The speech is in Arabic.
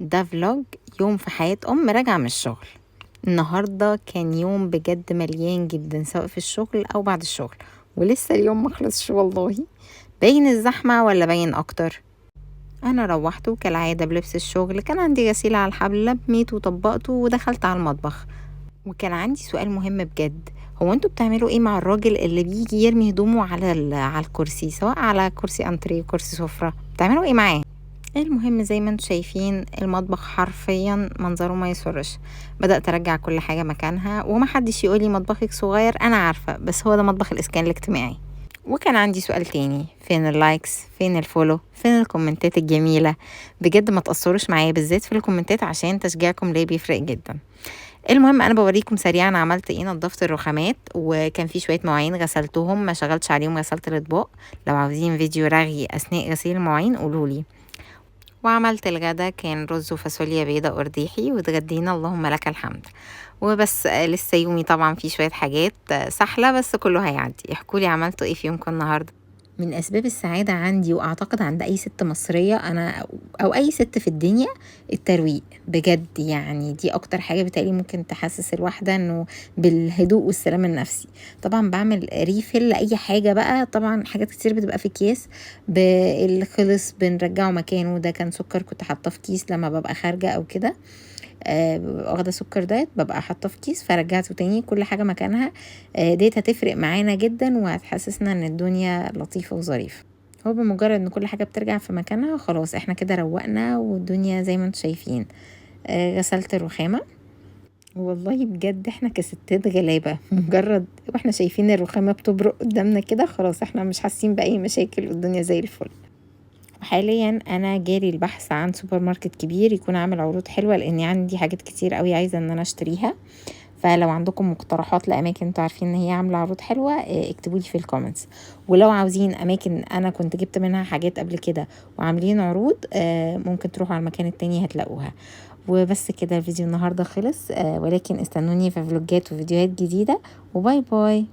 ده فلوج يوم في حياة راجعة من الشغل. النهاردة كان يوم بجد مليان جدا، سواء في الشغل أو بعد الشغل، ولسه اليوم مخلصش والله. باين الزحمة ولا باين أكتر؟ أنا روحت كالعادة بلبس الشغل، كان عندي غسيل على الحبل، لميت وطبقته ودخلت على المطبخ. وكان عندي سؤال مهم بجد، هو انتوا بتعملوا ايه مع الراجل اللي بيجي يرمي هدومه على الكرسي، سواء على كرسي انتريه كرسي سفرة؟ بتعملوا ايه معاه؟ المهم زي ما انتوا شايفين المطبخ حرفيا منظره ما يسرش. بدأت ارجع كل حاجة مكانها، ومحدش يقولي مطبخك صغير، انا عارفة، بس هو ده مطبخ الاسكان الاجتماعي. وكان عندي سؤال تاني، فين اللايكس، فين الفولو، فين الكومنتات الجميلة؟ بجد ما تقصروش معايا بالذات في الكومنتات، عشان تشجيعكم ليه بيفرق جدا. المهم انا بوريكم سريعا عملت ايه. نضفت الرخامات، وكان في شويه مواعين غسلتهم، ما شغلتش عليهم، غسلت الاطباق. لو عاوزين فيديو رغي اثناء غسيل المواعين قولولي. وعملت الغدا، كان رز وفاصوليا بيضة قرديحي، واتغدينا اللهم لك الحمد. وبس لسه يومي طبعا في شويه حاجات سحله، بس كله هيعدي. احكولي عملتوا ايه في يومكم النهارده؟ من اسباب السعاده عندي، واعتقد عند اي ست مصريه انا او اي ست في الدنيا، الترويق. بجد يعني دي اكتر حاجه بتقلي ممكن تحسس الواحده انه بالهدوء والسلام النفسي. طبعا بعمل ريفل لاي حاجه بقى، طبعا حاجات كتير بتبقى في اكياس، اللي خلص بنرجعه مكانه. ده كان سكر كنت حاطاه في كيس لما ببقى خارجه او كده، واخده سكر دايت، ببقى حاطه في كيس فرجعته تاني، كل حاجه مكانها. ديت هتفرق معانا جدا، وهتحسسنا ان الدنيا لطيفه وظريفه. هو بمجرد ان كل حاجه بترجع في مكانها خلاص احنا كده روقنا، والدنيا زي ما انتم شايفين. غسلت الرخامه. والله بجد احنا كستات غلابه، مجرد واحنا شايفين الرخامه بتبرق قدامنا كده خلاص احنا مش حاسين باي مشاكل، والدنيا زي الفل. وحاليا انا جاري البحث عن سوبر ماركت كبير يكون عامل عروض حلوه، لاني عندي حاجات كتير قوي عايزه ان انا اشتريها. فلو عندكم مقترحات لاماكن انتوا عارفين ان هي عامله عروض حلوه، اكتبوا لي في الكومنتس. ولو عاوزين اماكن انا كنت جبت منها حاجات قبل كده وعاملين عروض، ممكن تروحوا على المكان التاني هتلاقوها. وبس كده الفيديو النهارده خلص، ولكن استنوني في فلوجات وفيديوهات جديده، وباي باي.